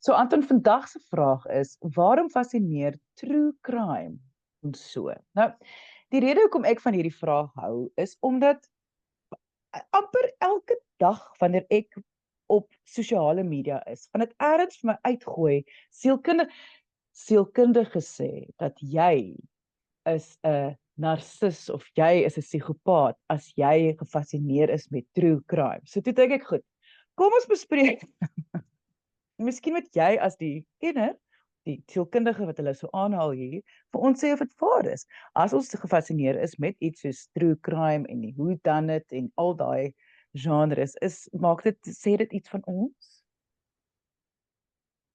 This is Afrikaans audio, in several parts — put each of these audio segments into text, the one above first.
So Anton, vandag se vraag is, waarom fascineer true crime ons so? Nou, die rede hoekom ek van hierdie vraag hou is omdat amper elke dag wanneer ek op sosiale media is, van dit ergens vir my uitgooi, sielkundige sê dat jy is 'n narcis of jy is 'n psigopaat as jy gefassineer is met true crime. So toe dink ek, goed, kom ons bespreek. Miskien moet jy as die kenner, die sielkundige wat hulle so aanhaal hier, vir ons sê of dit waar is. As ons gefassineer is met iets soos true crime en die who done it en al daai genres, sê dit iets van ons?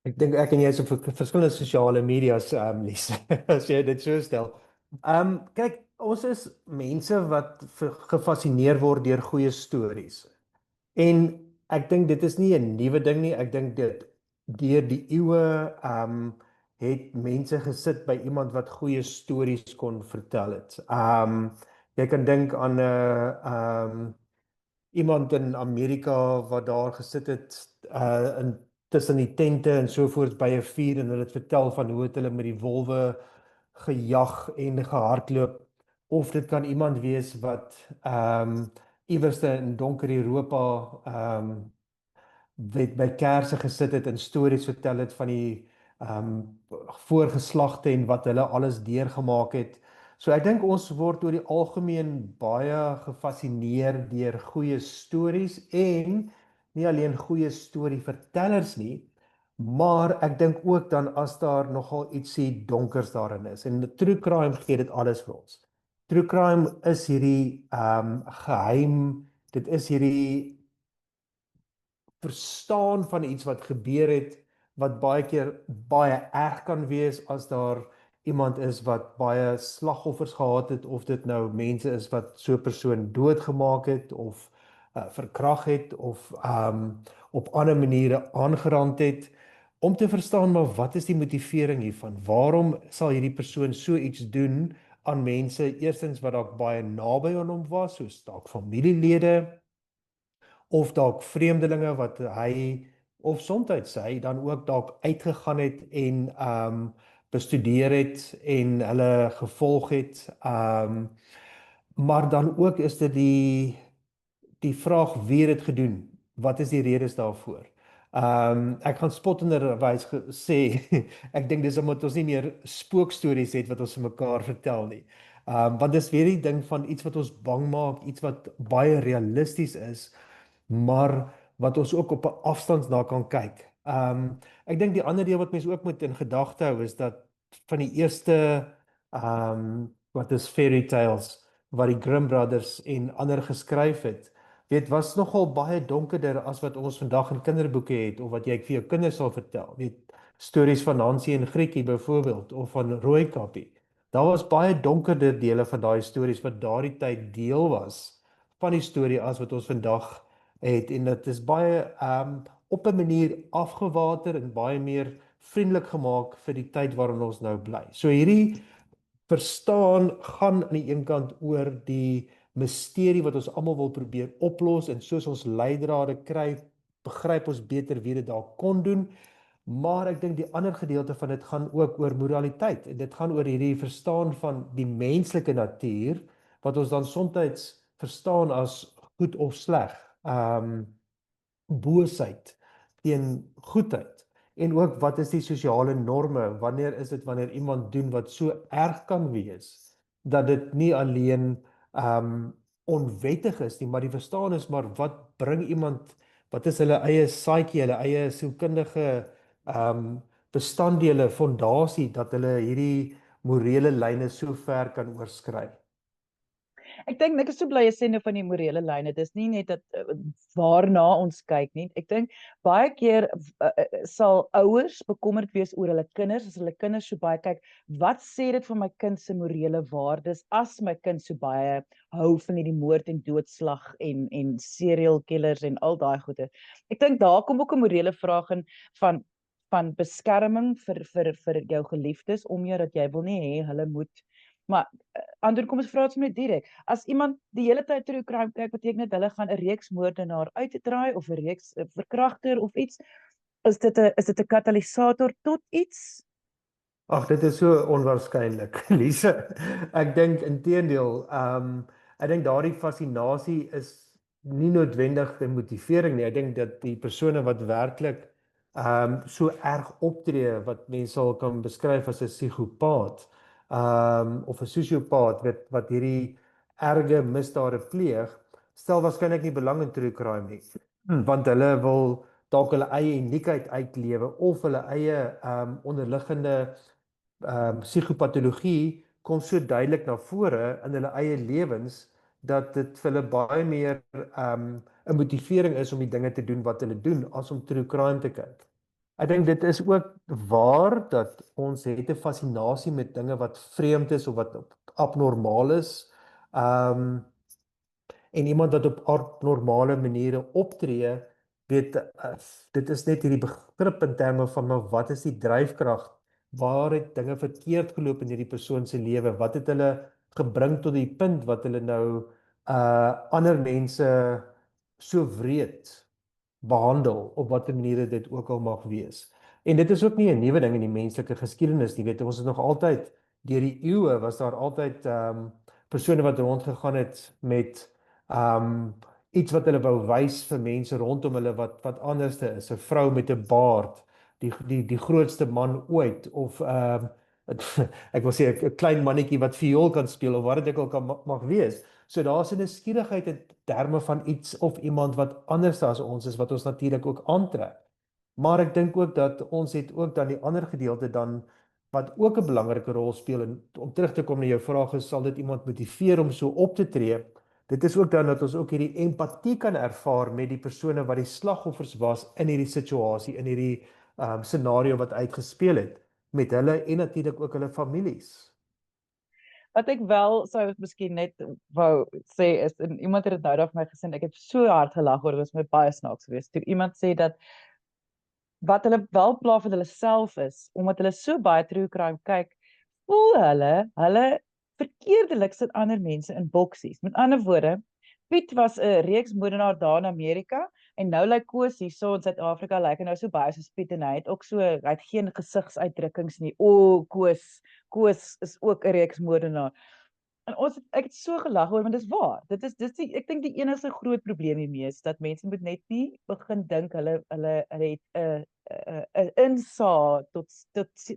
Ek dink ek en jy is op verskillende sosiale media's, Lies, as jy dit so stel. Kyk, ons is mense wat gefassineer word deur goeie stories. En ek dink dit is nie 'n nuwe ding nie. Ek dink dit deur die eeue het mense gesit by iemand wat goeie stories kon vertel het. Jy kan dink aan 'n iemand in Amerika wat daar gesit het in tussen die tente en so voort by 'n vuur en hulle het vertel van hoe het hulle met die wolwe gejag en gehardloop, of dit kan iemand wees wat iewerste in donker Europa wat by kerse gesit het en stories vertel het van die voorgeslagte en wat hulle alles deurgemaak het. So ek dink ons word oor die algemeen baie gefassineer deur goeie stories en nie alleen goeie storievertellers nie, maar ek dink ook dan as daar nogal ietsie donkers daarin is. En true crime gee dit alles vir ons. True crime is hierdie geheim, dit is hierdie verstaan van iets wat gebeur het, wat baie keer baie erg kan wees as daar iemand is wat baie slagoffers gehad het, of dit nou mense is wat so 'n persoon doodgemaak het of verkragt het of op ander maniere aangerand het, om te verstaan maar wat is die motivering hiervan? Waarom sal hierdie persoon so iets doen aan mense, eerstens wat dalk baie naby aan hom was, soos dalk familielede, of dalk vreemdelinge wat hy of soms hy dan ook dalk uitgegaan het en bestudeer het en hulle gevolg het. Maar dan ook is dit die vraag wie het dit gedoen? Wat is die redes daarvoor? Ek gaan spottenderwys sê, ek dink dis omdat ons nie meer spookstories het wat ons vir mekaar vertel nie. Want dis weer die ding van iets wat ons bang maak, iets wat baie realisties is, maar wat ons ook op 'n afstand na kan kyk. Ek dink die ander deel wat mense ook moet in gedagte hou is dat van die eerste wat is fairy tales wat die Grimm Brothers en ander geskryf het, was nogal baie donkerder as wat ons vandag in kinderboeke het of wat jy vir jou kinders sal vertel. Stories van Hansie en Grietjie byvoorbeeld of van Rooikappie. Daar was baie donkerder dele van daai stories wat daardie tyd deel was van die storie as wat ons vandag het, en dit is baie op 'n manier afgewater en baie meer vriendelik gemaak vir die tyd waarin ons nou bly. So hierdie verstaan gaan aan die een kant oor die misterie wat ons almal wil probeer oplos, en soos ons leidrade kry, begryp ons beter wie dit dalk kon doen. Maar ek dink die ander gedeelte van dit gaan ook oor moraliteit, en dit gaan oor hierdie verstaan van die menslike natuur wat ons dan soms verstaan as goed of sleg. Boosheid teen goedheid. En ook wat is die sosiale norme? Wanneer is dit wanneer iemand doen wat so erg kan wees dat dit nie alleen onwettig is nie, maar die verstaan is maar wat bring iemand, wat is hulle eie psyche, hulle eie sielkundige bestanddele, fondasie, dat hulle hierdie morele lyne so ver kan oorskry. Ek dink ek is so bly jy sê nou van die morele lyne. Dis nie net dat waarna ons kyk nie. Ek dink baie keer sal ouers bekommerd wees oor hulle kinders as hulle kinders so baie kyk, wat sê dit van my kind se morele waardes as my kind so baie hou van hierdie moord en doodslag en serial killers en al daai goede. Ek dink daar kom ook 'n morele vraag in van beskerming vir jou geliefdes om jou, dat jy wil nie hê hulle moet. Maar Andrew, kom ons vra dit sommer direk. As iemand die hele tyd true crime kyk, beteken dit hulle gaan 'n reeks moordenaar uitdraai of 'n reeks verkragter of iets. is dit 'n katalisator tot iets? Ag, dit is so onwaarskynlik, Lise. Ek dink inteendeel, ek dink daardie fascinasie is nie noodwendig 'n motivering nie. Ek dink dat die persone wat werklik so erg optree wat mense sal kan beskryf as 'n psigopaat, of 'n sosiopaat wat hierdie erge misdade pleeg, stel waarskynlik nie belang in true crime nie. Want hulle wil dalk hulle eie uniekheid uitlewe of hulle eie onderliggende psigopatologie kom so duidelik na vore in hulle eie lewens dat dit vir hulle baie meer 'n motivering is om die dinge te doen wat hulle doen as om true crime te kyk. Ek dink dit is ook waar dat ons het 'n fascinasie met dinge wat vreemd is of wat abnormaal is. Um en iemand wat op abnormale maniere optree, weet dit is net hierdie begrip in terme van maar wat is die dryfkrag? Waar het dinge verkeerd geloop in hierdie persoon se lewe? Wat het hulle gebring tot die punt wat hulle nou ander mense so wreed behandel op watter maniere dit ook al mag wees. En dit is ook nie 'n nuwe ding in die menslike geskiedenis nie. Weet ons het nog altyd deur die eeue was daar altyd persone wat rondgegaan het met iets wat hulle wou wys vir mense rondom hulle wat anderste is. 'n Vrou met 'n baard, die grootste man ooit of ek wil sê 'n klein mannetjie wat viool kan speel of wat dit ook al mag wees. So daar's 'n nuuskierigheid in terme van iets of iemand wat anders as ons is wat ons natuurlik ook aantrek. Maar ek dink ook dat ons het ook dan die ander gedeelte dan wat ook 'n belangrike rol speel en om terug te kom na jou vraag is sal dit iemand motiveer om so op te tree. Dit is ook dan dat ons ook hierdie empatie kan ervaar met die persone wat die slagoffers was in hierdie situasie, in hierdie scenario wat uitgespeel het met hulle en natuurlik ook hulle families. Wat ek wel sou miskien net wou sê is en iemand het dit nou daar vir my gesê ek het so hard gelag oor dit was my baie snaaks geweest toe iemand sê dat wat hulle wel pla vir hulle self is omdat hulle so baie true crime kyk voel hulle verkeerdelik sit ander mense in boksies. Met ander woorde, Piet was 'n reeksmoordenaar daar in Amerika en nou lyk Koos hierso in Suid-Afrika lyk hy nou so baie soos Piet en hy het ook so hy het geen gesigsuitdrukkings nie. O, Koos is ook 'n reeksmoordenaar. En ek het so gelag oor want dis waar. Dis ek dink die enigste groot probleem hiermee is dat mense moet net nie begin dink hulle het 'n insaag tot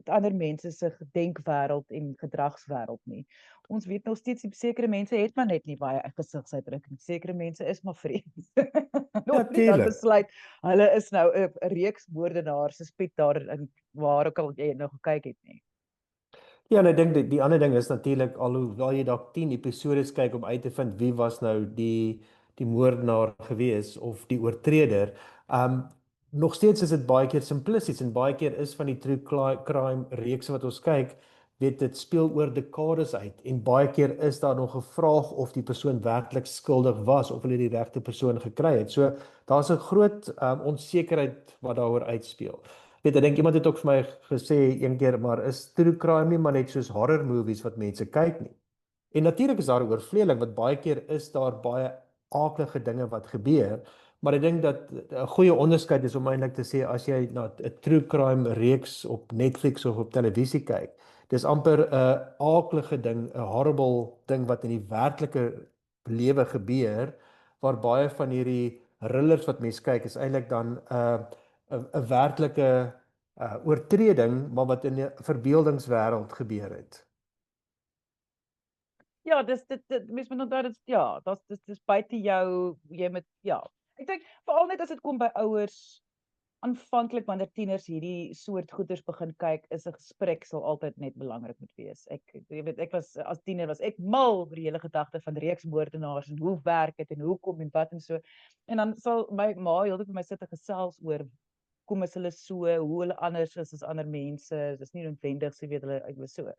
ander mense se gedenkwêreld en gedragswêreld nie. Ons weet nog steeds sekere mense het maar net nie baie gesigsuitdrukking. Sekere mense is maar vreemd. Nog nie dan Natuurlik. besluit hulle is nou 'n reeks moordenaars se Piet daar in waar ook al jy nou gekyk het nie. Ja, en ek dink die ander ding is natuurlik alhoewel jy dalk 10 episodes kyk om uit te vind wie was nou die moordenaar gewees of die oortreder, nog steeds is dit baie keer simplisties en baie keer is van die true crime reekse wat ons kyk, weet dit speel oor dekades uit en baie keer is daar nog 'n vraag of die persoon werklik skuldig was of hulle die regte persoon gekry het. So daar's 'n groot onsekerheid wat daaroor uitspeel. Weet, ek dink iemand het ook vir my gesê een keer, maar is true crime nie maar net soos horror movies wat mense kyk nie. En natuurlik is daar 'n oorvleeling wat baie keer is daar baie aaklige dinge wat gebeur, maar ek dink dat 'n goeie onderskeid is om eintlik te sê as jy na 'n true crime reeks op Netflix of op televisie kyk, dis amper 'n aaklige ding, 'n horrible ding wat in die werklike lewe gebeur, waar baie van hierdie thrillers wat mense kyk is eintlik dan 'n werklike oortreding, maar wat in 'n verbeeldingswêreld gebeur het. Ja, dit mens moet onthou dit ja, dis buite jou jy moet ja. Ek dink veral net as dit kom by ouers aanvanklik wanneer tieners hierdie soort goeders begin kyk, is 'n gesprek sal altyd net belangrik moet wees. Jy weet ek was as tiener was ek mal oor die hele gedagte van reeksmoordenaars en hoe werk dit en hoekom en wat en so. En dan sal my ma heeltyd vir my sit en gesels oor kom is hulle so, hoe hulle anders is as ander mense. Dis nie noodwendig so weet hulle ek was so.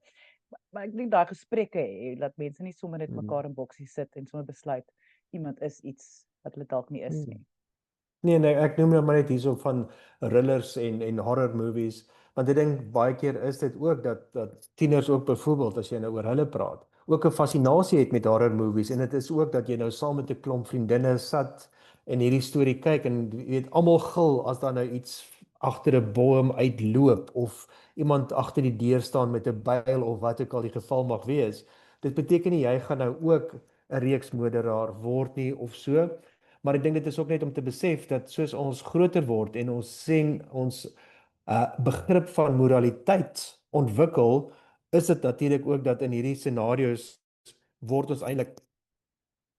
Maar ek dink daai gesprekke hê dat mense nie sommer net Mhm. mekaar in boksies sit en sommer besluit iemand is iets wat hulle dalk nie is Hmm. nie. Nee, ek noem nou maar net hierso van thrillers en horror movies, want ek dink baie keer is dit ook dat tieners ook byvoorbeeld as jy nou oor hulle praat, ook 'n fascinasie het met horror movies en dit is ook dat jy nou saam met 'n klomp vriendinne sat en hierdie storie kyk en jy weet almal gil as daar nou iets agter 'n boom uitloop of iemand agter die deur staan met 'n byl of wat ook al die geval mag wees. Dit beteken nie jy gaan nou ook 'n reeksmoordenaar word nie of so, maar ek dink dit is ook net om te besef dat soos ons groter word en ons sien ons begrip van moraliteit ontwikkel, is dit natuurlik ook dat in hierdie scenario's word ons eintlik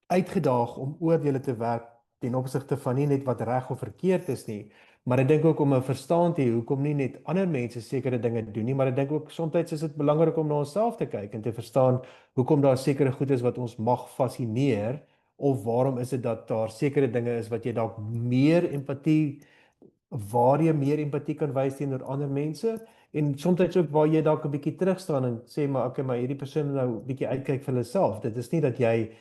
uitgedaag om oordeele te werk ten opsigte van nie net wat reg of verkeerd is nie, maar ek dink ook om 'n verstaan te hê hoekom nie net ander mense sekere dinge doen nie, maar ek dink ook soms is dit belangrik om na onsself te kyk en te verstaan hoekom daar sekere goed is wat ons mag fascineer of waarom is dit dat daar sekere dinge is wat jy dalk meer empatie waar jy meer empatie kan wys teenoor ander mense en soms ook waar jy dalk 'n bietjie terugstaan en sê maar okay, maar hierdie persoon nou 'n bietjie uitkyk vir hulle self. Dit is nie dat jy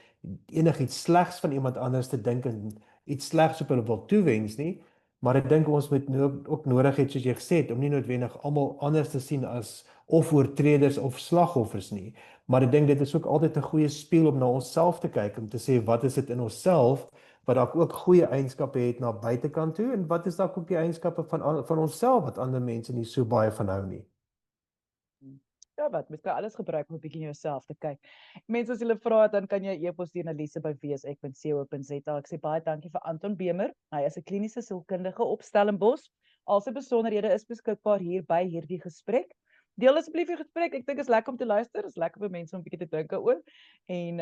enigiets slegs van iemand anders te dink en iets slegs op hulle wil toewens nie, maar ek dink ons moet ook nodig het soos jy gesê het om nie noodwendig almal anders te sien as of oortreders of slagoffers nie, maar ek dink dit is ook altyd 'n goeie spieël om na onsself te kyk om te sê wat is dit in onsself wat dalk ook goeie eienskappe het na buitekant toe en wat is dalk ook die eienskappe van onsself wat ander mense nie so baie van hou nie. Ja, wat, mens kan alles gebruik om 'n bietjie na jouself te kyk. Mense as hulle vra, dan kan jy e-pos stuur na lise@wsek.co.za. Ek sê baie dankie vir Anton Bemer. Hy is 'n kliniese sielkundige op Stellenbosch. Al sy besonderhede is beskikbaar hier by hierdie gesprek. Deel asseblief die gesprek. Ek dink is lekker om te luister. Is lekker vir mense om 'n bietjie te dink daaroor. En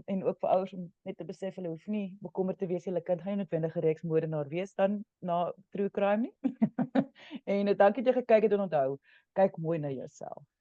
en ook vir ouers om net te besef hulle hoef nie bekommerd te wees hulle kind gaan nie noodwendig 'n reeksmoordenaar wees dan na true crime nie. En dankie dat jy gekyk het en onthou, kyk mooi na jouself.